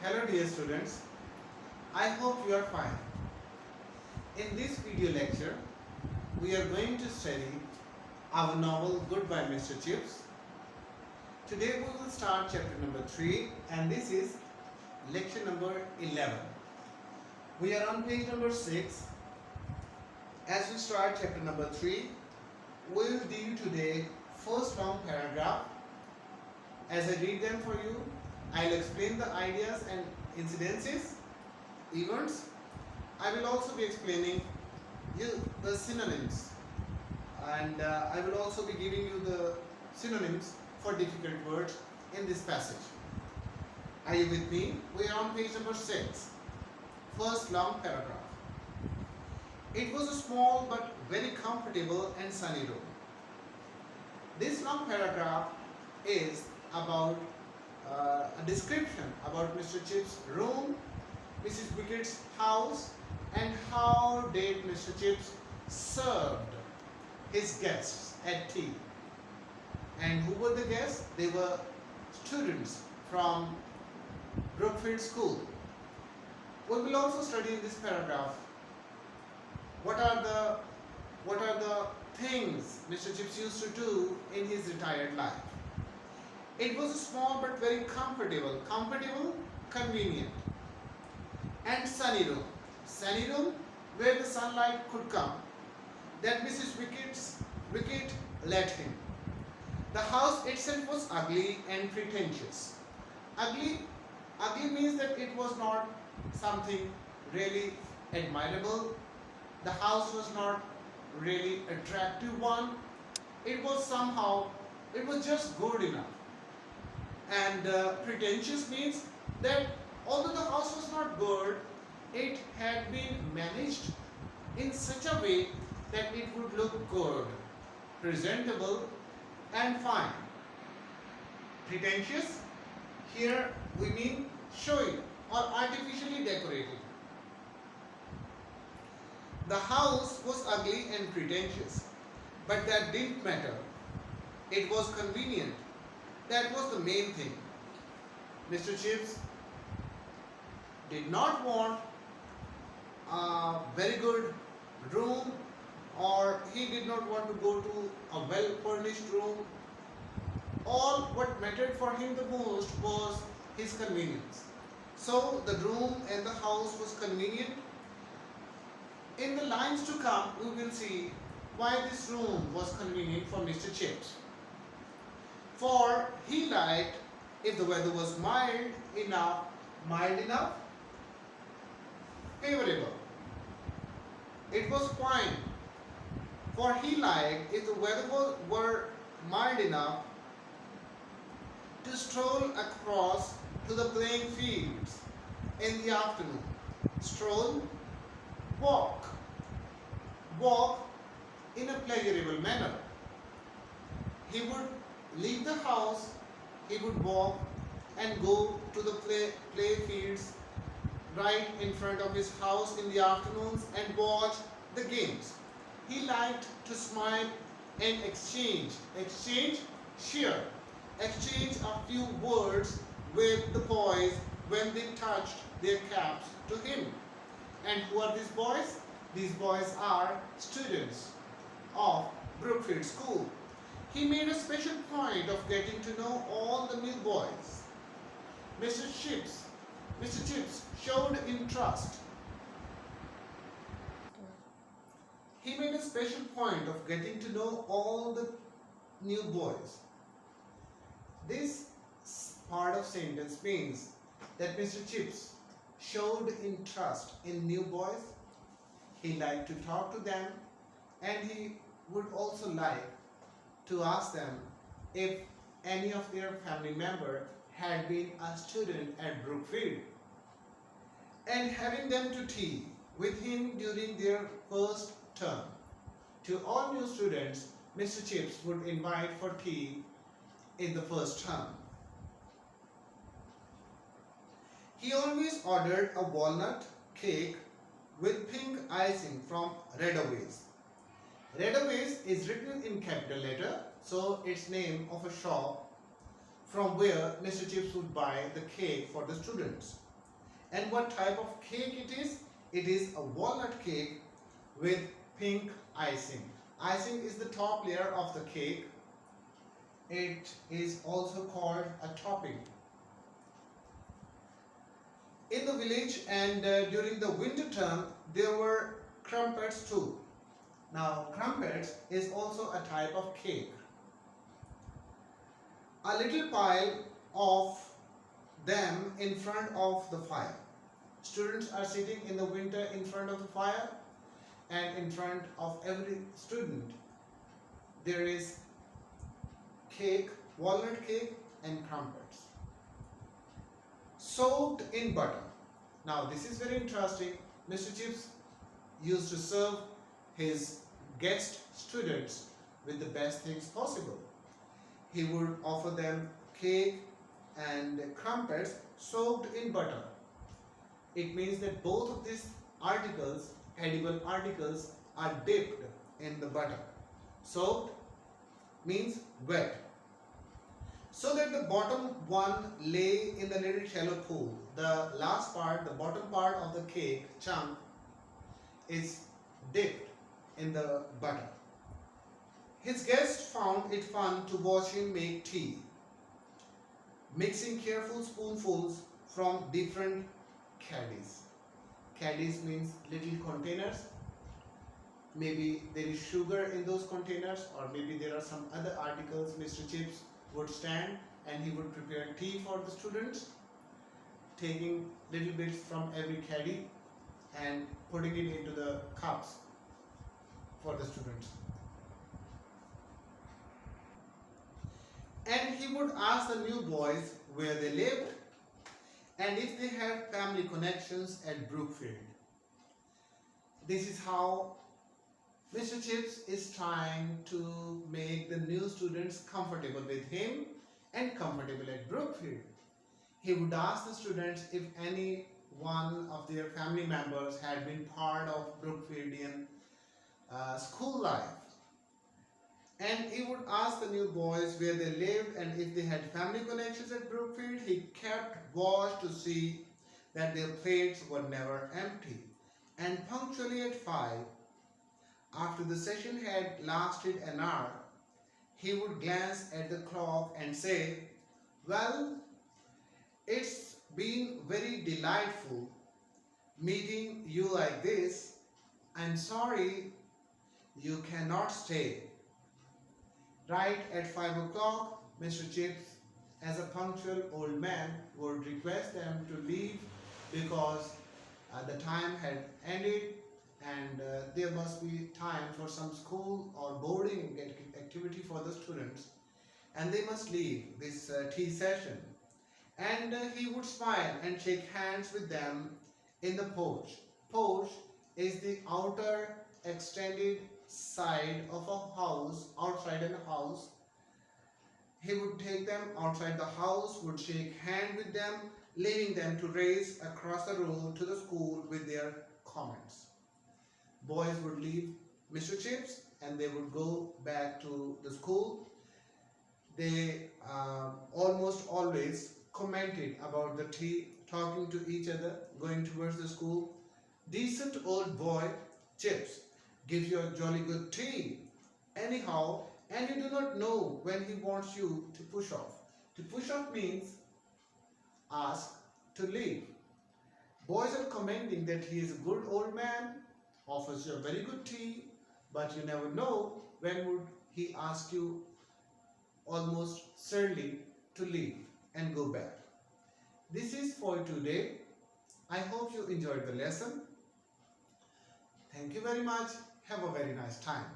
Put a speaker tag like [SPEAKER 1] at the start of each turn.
[SPEAKER 1] Hello dear students, I hope you are fine. In this video lecture, we are going to study our novel Goodbye Mr. Chips. Today we will start chapter number 3 and this is lecture number 11. We are on page number 6. As we start chapter number 3, we will deal today first long paragraph. As I read them for you, I'll explain the ideas and incidences, events. I will also be explaining you the synonyms and I will also be giving you the synonyms for difficult words in this passage. Are you with me? We are on page number 6, first long paragraph. It was a small but very comfortable and sunny room. This long paragraph is about a description about Mr. Chips' room, Mrs. Wickett's house, and how did Mr. Chips served his guests at tea. And who were the guests? They were students from Brookfield School. We will also study in this paragraph what are the things Mr. Chips used to do in his retired life. It was a small but very comfortable, convenient, and sunny room where the sunlight could come, that Mrs. Wickett let him. The house itself was ugly and pretentious. Ugly means that it was not something really admirable. The house was not really attractive one. It was just good enough. And pretentious means that although the house was not good, it had been managed in such a way that it would look good, presentable and fine. Pretentious, here we mean showy or artificially decorated. The house was ugly and pretentious, but that didn't matter. It was convenient. That was the main thing. Mr. Chips did not want a very good room, or he did not want to go to a well-furnished room. All what mattered for him the most was his convenience. So the room and the house was convenient. In the lines to come, we will see why this room was convenient for Mr. Chips. For he liked if the weather was mild enough, favorable. It was fine. For he liked if the weather were mild enough to stroll across to the playing fields in the afternoon. Stroll, walk in a pleasurable manner. He would leave the house, he would walk and go to the play fields right in front of his house in the afternoons and watch the games. He liked to smile and exchange a few words with the boys when they touched their caps to him. And who are these boys? These boys are students of Brookfield School. He made a special point of getting to know all the new boys. Mr. Chips showed interest. He made a special point of getting to know all the new boys. This part of sentence means that Mr. Chips showed interest in new boys. He liked to talk to them and he would also like to ask them if any of their family member had been a student at Brookfield, and having them to tea with him during their first term. To all new students, Mr. Chips would invite for tea in the first term. He always ordered a walnut cake with pink icing from Redaway's. Redaway's is written in capital letter, so it's name of a shop from where Mr. Chips would buy the cake for the students. And what type of cake it is? It is a walnut cake with pink icing. Icing is the top layer of the cake. It is also called a topping. In the village and during the winter term, there were crumpets too. Now, crumpets is also a type of cake. A little pile of them in front of the fire. Students are sitting in the winter in front of the fire, and in front of every student there is cake, walnut cake and crumpets soaked in butter. Now this is very interesting. Mr. Chips used to serve his guest students with the best things possible. He would offer them cake and crumpets soaked in butter. It means that both of these articles, edible articles, are dipped in the butter. Soaked means wet. So that the bottom one lay in the little shallow pool. The last part, the bottom part of the cake chunk is dipped in the butter. His guests found it fun to watch him make tea, mixing careful spoonfuls from different caddies. Caddies means little containers. Maybe there is sugar in those containers, or maybe there are some other articles. Mr. Chips would stand and he would prepare tea for the students, taking little bits from every caddy and putting it into the cups for the students. And he would ask the new boys where they lived and if they had family connections at Brookfield. This is how Mr. Chips is trying to make the new students comfortable with him and comfortable at Brookfield. He would ask the students if any one of their family members had been part of Brookfieldian school life. And he would ask the new boys where they lived and if they had family connections at Brookfield. He kept watch to see that their plates were never empty. And punctually at 5, after the session had lasted an hour, he would glance at the clock and say, "Well, it's been very delightful meeting you like this. I'm sorry you cannot stay." Right at 5 o'clock, Mr. Chips, as a punctual old man, would request them to leave because the time had ended and there must be time for some school or boarding activity for the students, and they must leave this tea session. And he would smile and shake hands with them in the porch. Porch is the outer extended side of a house, outside a house. He would take them outside the house, would shake hand with them, leaving them to race across the road to the school with their comments. Boys would leave Mr. Chips and they would go back to the school. They almost always commented about the tea, talking to each other, going towards the school. "Decent old boy, Chips, gives you a jolly good tea anyhow, and you do not know when he wants you to push off." To push off means ask to leave. Boys are commenting that he is a good old man, offers you a very good tea, but you never know when would he ask you almost certainly to leave and go back. This is for today. I hope you enjoyed the lesson. Thank you very much. Have a very nice time.